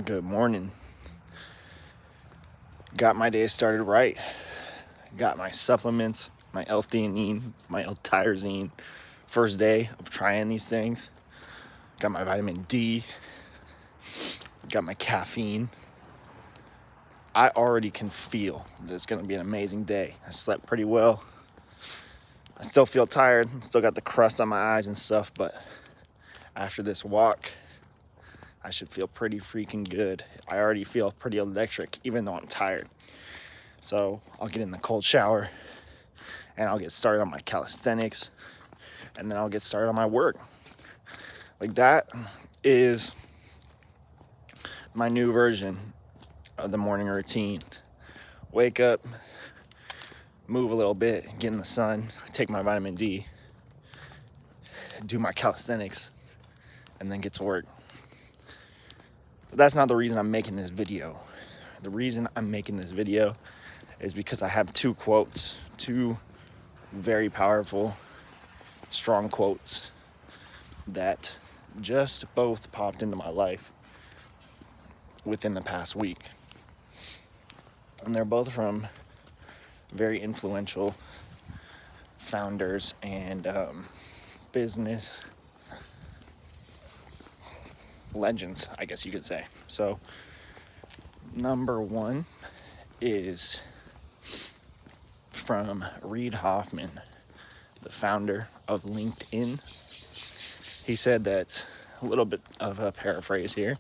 Good morning. Got my day started right. Got my supplements, my L-theanine, my L-tyrosine. First day of trying these things. Got my vitamin D. Got my caffeine. I already can feel that it's going to be an amazing day. I slept pretty well. I still feel tired. Still got the crust on my eyes and stuff, but after this walk, I should feel pretty freaking good. I already feel pretty electric, even though I'm tired. So I'll get in the cold shower and I'll get started on my calisthenics and then I'll get started on my work. Like, that is my new version of the morning routine. Wake up, move a little bit, get in the sun, take my vitamin D, do my calisthenics, and then get to work. But that's not the reason I'm making this video. The reason I'm making this video is because I have two quotes, two very powerful, strong quotes that just both popped into my life within the past week. And they're both from very influential founders and business legends, I guess you could say. So, number one is from Reid Hoffman, the founder of LinkedIn. He said that, a little bit of a paraphrase here,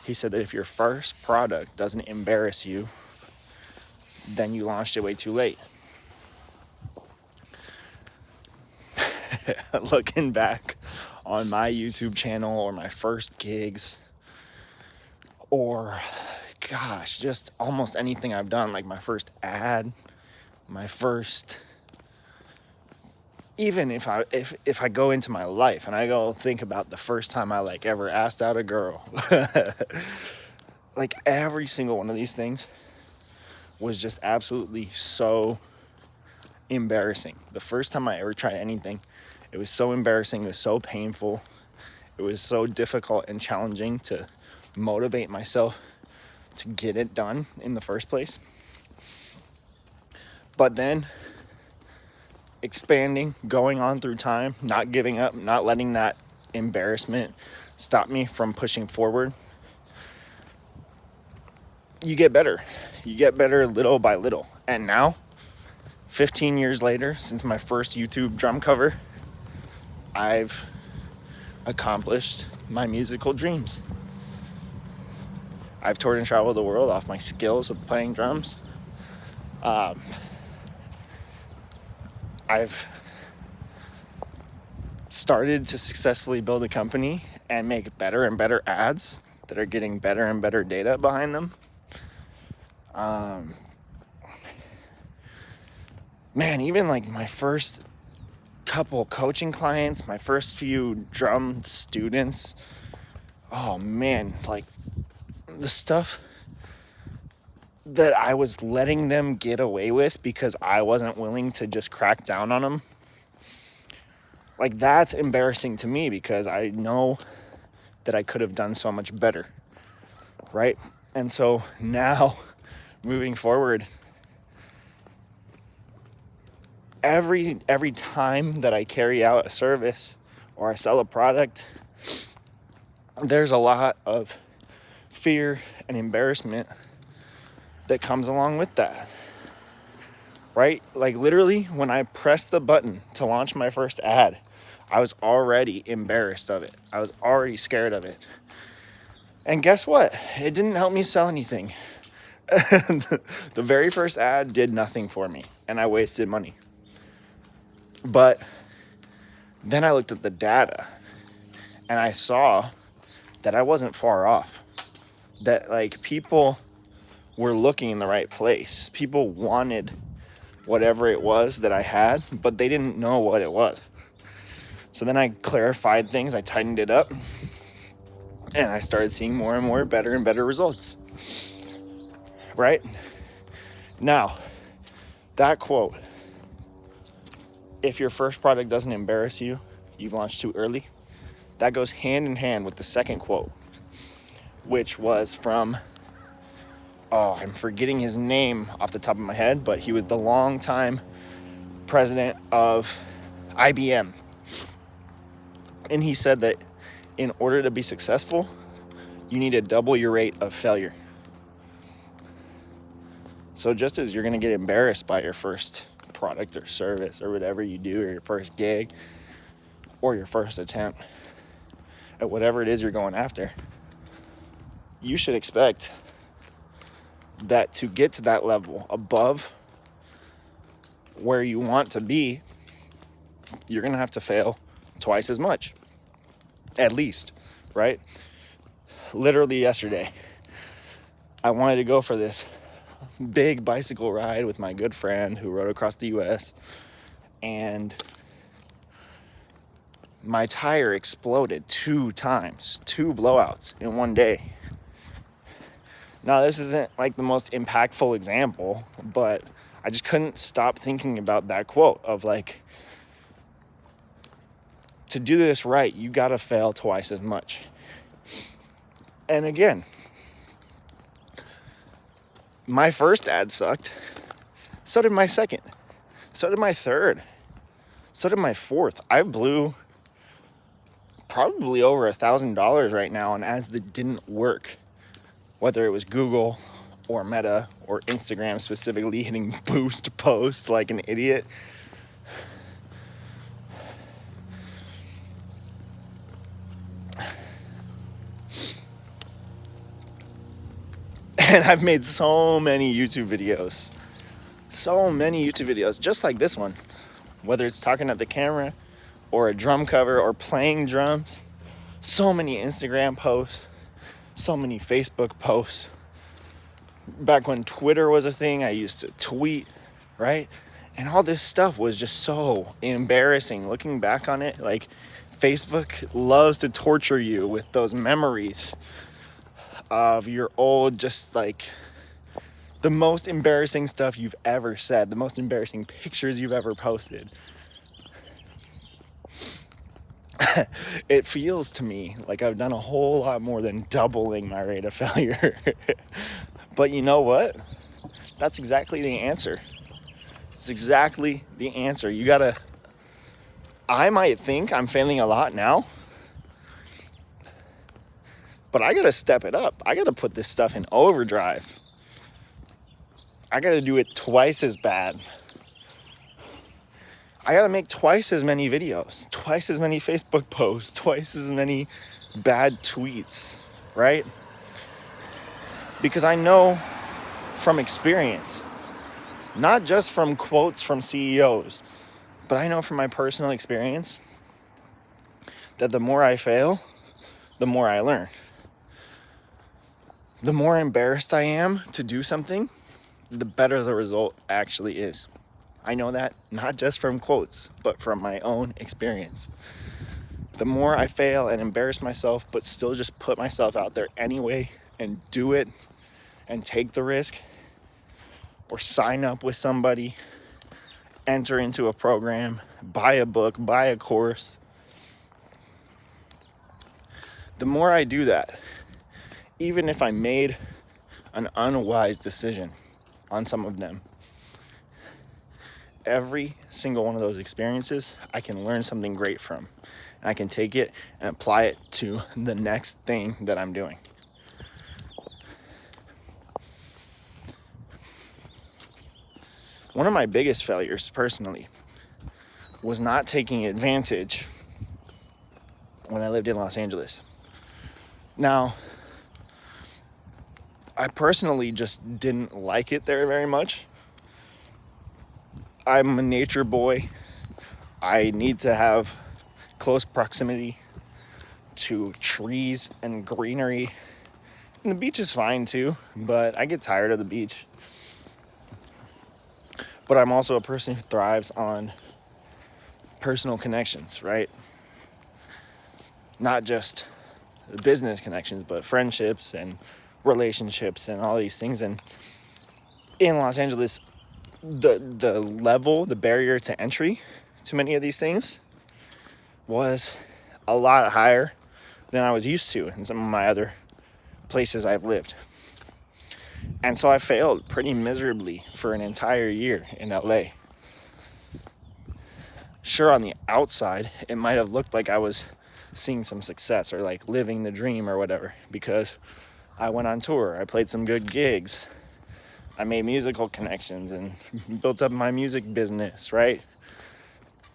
he said that if your first product doesn't embarrass you, then you launched it way too late. Looking back on my YouTube channel or my first gigs, or gosh, just almost anything I've done, like my first ad, my first, even if I go into my life and I go think about the first time I ever asked out a girl, like every single one of these things was just absolutely so embarrassing. The first time I ever tried anything, it was so embarrassing, it was so painful, it was so difficult and challenging to motivate myself to get it done in the first place. But then expanding, going on through time, not giving up, not letting that embarrassment stop me from pushing forward, you get better. You get better little by little. And now, 15 years later, since my first YouTube drum cover, I've accomplished my musical dreams. I've toured and traveled the world off my skills of playing drums. I've started to successfully build a company and make better and better ads that are getting better and better data behind them. Man, even my first couple coaching clients, my first few drum students, oh man, the stuff that I was letting them get away with because I wasn't willing to just crack down on them, that's embarrassing to me because I know that I could have done so much better, right? And so now, moving forward, every time that I carry out a service or I sell a product, there's a lot of fear and embarrassment that comes along with that, right? Literally, when I pressed the button to launch my first ad, I was already embarrassed of it. I was already scared of it. And guess what? It didn't help me sell anything. The very first ad did nothing for me, and I wasted money. But then I looked at the data, and I saw that I wasn't far off. That people were looking in the right place. People wanted whatever it was that I had, but they didn't know what it was. So then I clarified things, I tightened it up, and I started seeing more and more better and better results. Right? Now, that quote, if your first product doesn't embarrass you, you've launched too early, that goes hand in hand with the second quote, which was from, I'm forgetting his name off the top of my head, but he was the longtime president of IBM. And he said that in order to be successful, you need to double your rate of failure. So just as you're going to get embarrassed by your first product or service or whatever you do, or your first gig or your first attempt at whatever it is you're going after, you should expect that to get to that level above where you want to be, you're going to have to fail twice as much, at least, right? Literally yesterday, I wanted to go for this big bicycle ride with my good friend who rode across the US, and my tire exploded 2 times, 2 blowouts in one day. Now, this isn't like the most impactful example, but I just couldn't stop thinking about that quote of like, to do this right, you gotta fail twice as much. And again, my first ad sucked. So did my second. So did my third. So did my fourth. I blew probably over $1,000 right now on ads that didn't work. Whether it was Google or Meta or Instagram specifically hitting boost posts like an idiot. And I've made so many YouTube videos just like this one, whether it's talking at the camera or a drum cover or playing drums. So many Instagram posts, so many Facebook posts. Back when Twitter was a thing, I used to tweet, right? And all this stuff was just so embarrassing. Looking back on it, like, Facebook loves to torture you with those memories of your old, just like the most embarrassing stuff you've ever said, the most embarrassing pictures you've ever posted. It feels to me like I've done a whole lot more than doubling my rate of failure. But you know what? That's exactly the answer. It's exactly the answer. I might think I'm failing a lot now, but I gotta step it up. I gotta put this stuff in overdrive. I gotta do it twice as bad. I gotta make twice as many videos, twice as many Facebook posts, twice as many bad tweets, right? Because I know from experience, not just from quotes from CEOs, but I know from my personal experience that the more I fail, the more I learn. The more embarrassed I am to do something, the better the result actually is. I know that not just from quotes, but from my own experience. The more I fail and embarrass myself, but still just put myself out there anyway and do it and take the risk, or sign up with somebody, enter into a program, buy a book, buy a course. The more I do that, even if I made an unwise decision on some of them, every single one of those experiences, I can learn something great from. And I can take it and apply it to the next thing that I'm doing. One of my biggest failures personally was not taking advantage when I lived in Los Angeles. Now, I personally just didn't like it there very much. I'm a nature boy. I need to have close proximity to trees and greenery. And the beach is fine too, but I get tired of the beach. But I'm also a person who thrives on personal connections, right? Not just business connections, but friendships and relationships and all these things. And in Los Angeles, the barrier to entry to many of these things was a lot higher than I was used to in some of my other places I've lived. And so I failed pretty miserably for an entire year in LA. Sure, on the outside, it might have looked like I was seeing some success or like living the dream or whatever, because I went on tour, I played some good gigs, I made musical connections and built up my music business, right?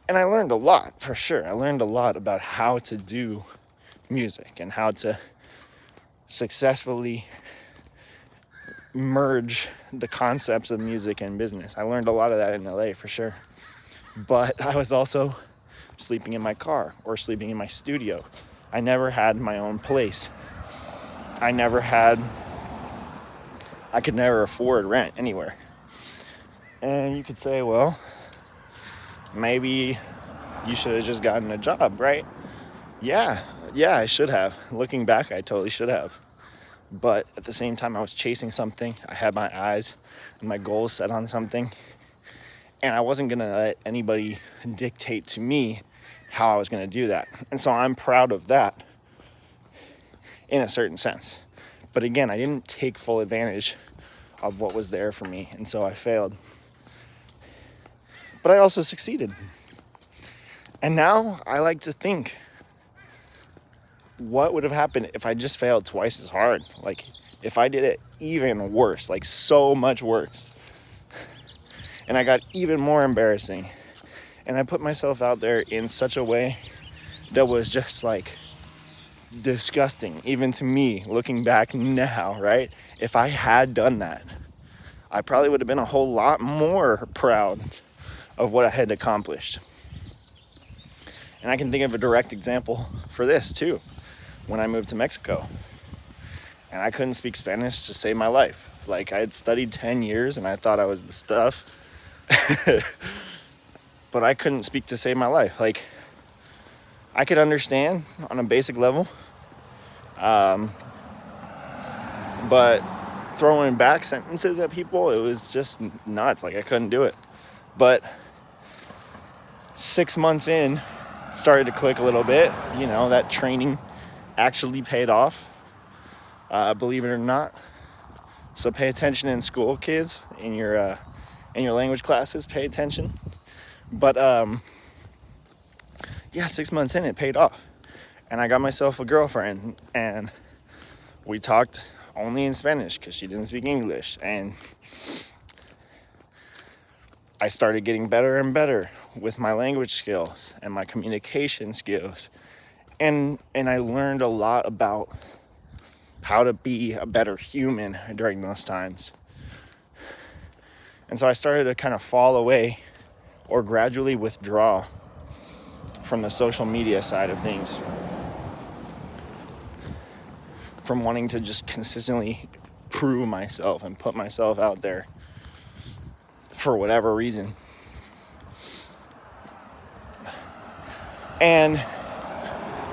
And I learned a lot, for sure. I learned a lot about how to do music and how to successfully merge the concepts of music and business. I learned a lot of that in LA, for sure. But I was also sleeping in my car or sleeping in my studio. I never had my own place. I could never afford rent anywhere. And you could say, well, maybe you should have just gotten a job, right? Yeah, I should have. Looking back, I totally should have. But at the same time, I was chasing something. I had my eyes and my goals set on something. And I wasn't going to let anybody dictate to me how I was going to do that. And so I'm proud of that in a certain sense. But again, I didn't take full advantage of what was there for me. And so I failed. But I also succeeded. And now I like to think, what would have happened if I just failed twice as hard? Like, if I did it even worse, like so much worse. And I got even more embarrassing. And I put myself out there in such a way that was just like disgusting, even to me, looking back now, right? If I had done that, I probably would have been a whole lot more proud of what I had accomplished. And I can think of a direct example for this too. When I moved to Mexico and I couldn't speak Spanish to save my life. Like, I had studied 10 years and I thought I was the stuff. But I couldn't speak to save my life. Like, I could understand on a basic level. But throwing back sentences at people, it was just nuts. Like, I couldn't do it. But 6 months in, it started to click a little bit. You know, that training actually paid off, believe it or not. So pay attention in school, kids, in your language classes, pay attention. But 6 months in, it paid off. And I got myself a girlfriend, and we talked only in Spanish because she didn't speak English. And I started getting better and better with my language skills and my communication skills. And I learned a lot about how to be a better human during those times. And so I started to kind of fall away or gradually withdraw from the social media side of things, from wanting to just consistently prove myself and put myself out there for whatever reason. And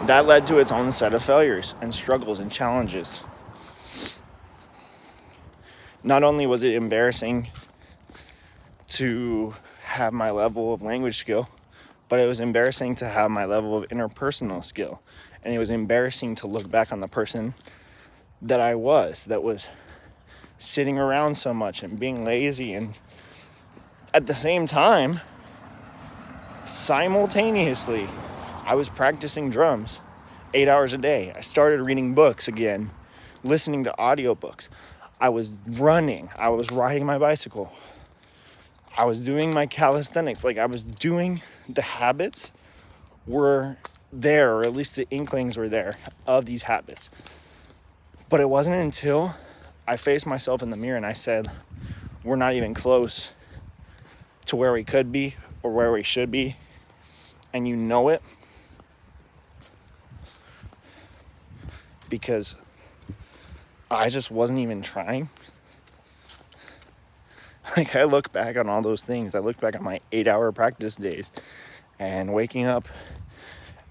that led to its own set of failures and struggles and challenges. Not only was it embarrassing to have my level of language skill, but it was embarrassing to have my level of interpersonal skill. And it was embarrassing to look back on the person that I was, that was sitting around so much and being lazy, and at the same time, simultaneously, I was practicing drums 8 hours a day. I started reading books again, listening to audiobooks. I was running. I was riding my bicycle. I was doing my calisthenics. Like, I was doing, the habits were there, or at least the inklings were there of these habits. But it wasn't until I faced myself in the mirror and I said, we're not even close to where we could be or where we should be. And you know it. Because I just wasn't even trying. Like, I look back on all those things. I look back on my 8-hour practice days and waking up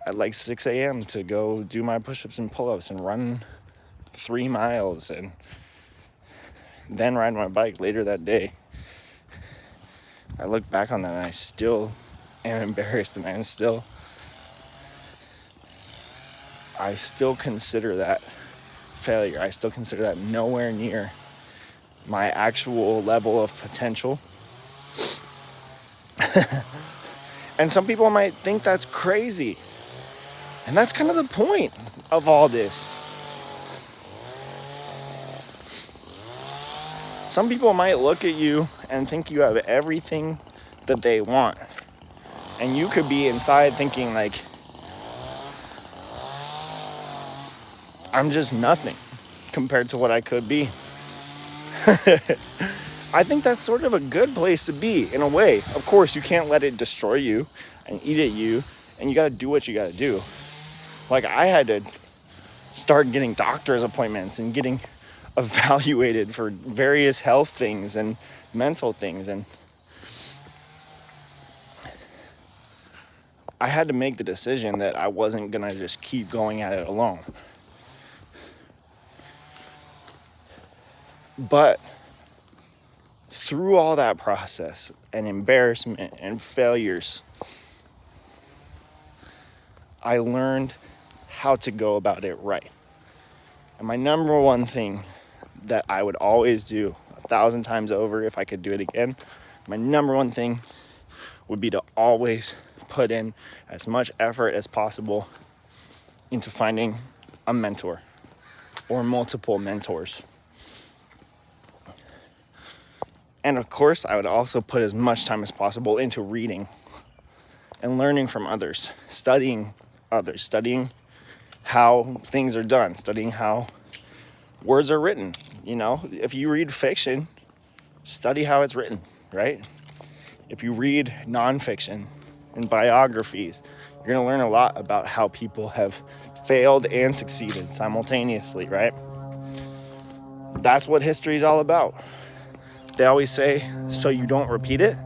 at like 6 a.m. to go do my push-ups and pull-ups and run 3 miles and then ride my bike later that day. I look back on that and I still am embarrassed, and I still consider that failure. I still consider that nowhere near my actual level of potential. And some people might think that's crazy. And that's kind of the point of all this. Some people might look at you and think you have everything that they want. And you could be inside thinking like, I'm just nothing compared to what I could be. I think that's sort of a good place to be in a way. Of course, you can't let it destroy you and eat at you, and you got to do what you got to do. Like, I had to start getting doctor's appointments and getting evaluated for various health things and mental things, and I had to make the decision that I wasn't gonna just keep going at it alone. But through all that process and embarrassment and failures, I learned how to go about it right. And my number one thing that I would always do 1,000 times over if I could do it again, my number one thing would be to always put in as much effort as possible into finding a mentor or multiple mentors. And of course, I would also put as much time as possible into reading and learning from others, studying others, studying how things are done, studying how words are written. You know, if you read fiction, study how it's written, right? If you read nonfiction and biographies, you're going to learn a lot about how people have failed and succeeded simultaneously, right? That's what history is all about. They always say, so you don't repeat it.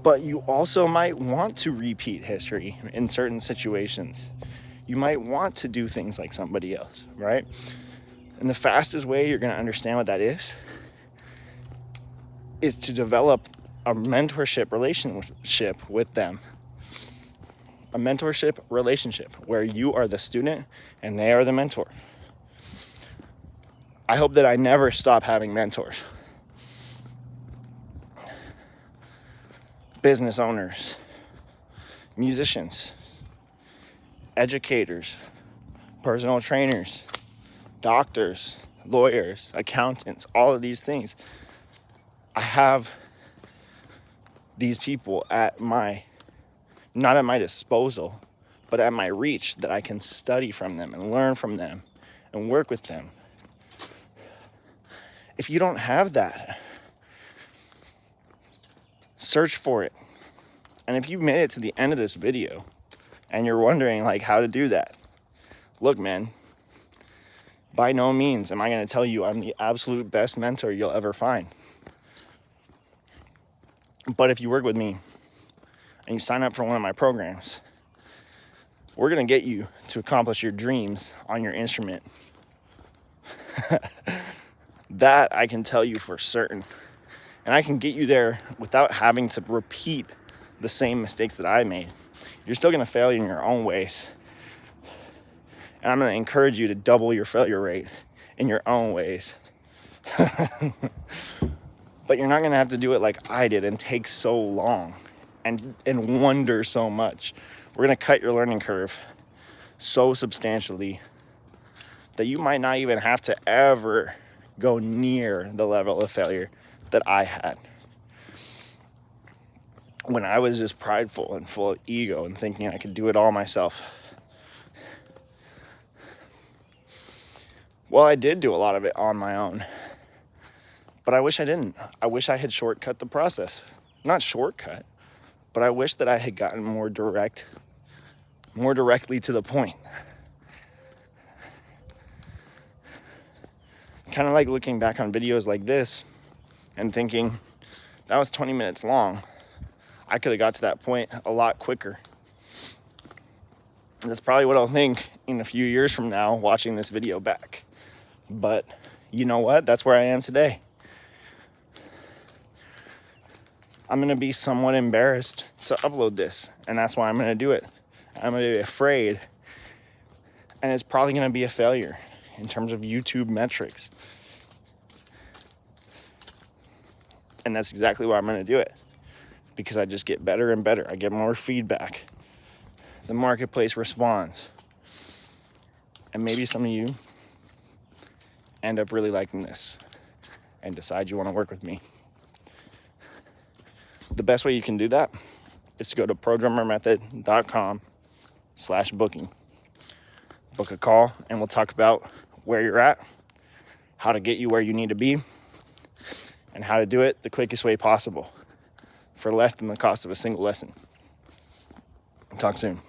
But you also might want to repeat history in certain situations. You might want to do things like somebody else, right? And the fastest way you're going to understand what that is to develop a mentorship relationship with them. A mentorship relationship where you are the student and they are the mentor. I hope that I never stop having mentors. Business owners, musicians, educators, personal trainers, doctors, lawyers, accountants, all of these things. I have these people not at my disposal, but at my reach, that I can study from them and learn from them and work with them. If you don't have that, search for it. And if you've made it to the end of this video and you're wondering like how to do that, look, man, by no means am I going to tell you I'm the absolute best mentor you'll ever find. But if you work with me and you sign up for one of my programs, we're going to get you to accomplish your dreams on your instrument. That I can tell you for certain. And I can get you there without having to repeat the same mistakes that I made. You're still going to fail in your own ways. And I'm going to encourage you to double your failure rate in your own ways. But you're not going to have to do it like I did and take so long and wonder so much. We're going to cut your learning curve so substantially that you might not even have to ever go near the level of failure that I had when I was just prideful and full of ego and thinking I could do it all myself. Well, I did do a lot of it on my own, but I wish I didn't. I wish I had shortcut the process. Not shortcut, but I wish that I had gotten more directly to the point. Kind of like looking back on videos like this and thinking, that was 20 minutes long. I could have got to that point a lot quicker. That's probably what I'll think in a few years from now watching this video back. But you know what? That's where I am today. I'm going to be somewhat embarrassed to upload this, and that's why I'm going to do it. I'm going to be afraid, and it's probably going to be a failure. in terms of YouTube metrics. And that's exactly why I'm going to do it, because I just get better and better. I get more feedback. The marketplace responds. And maybe some of you end up really liking this and decide you want to work with me. The best way you can do that is to go to prodrummermethod.com/booking. Book a call and we'll talk about where you're at, how to get you where you need to be, and how to do it the quickest way possible for less than the cost of a single lesson. Talk soon.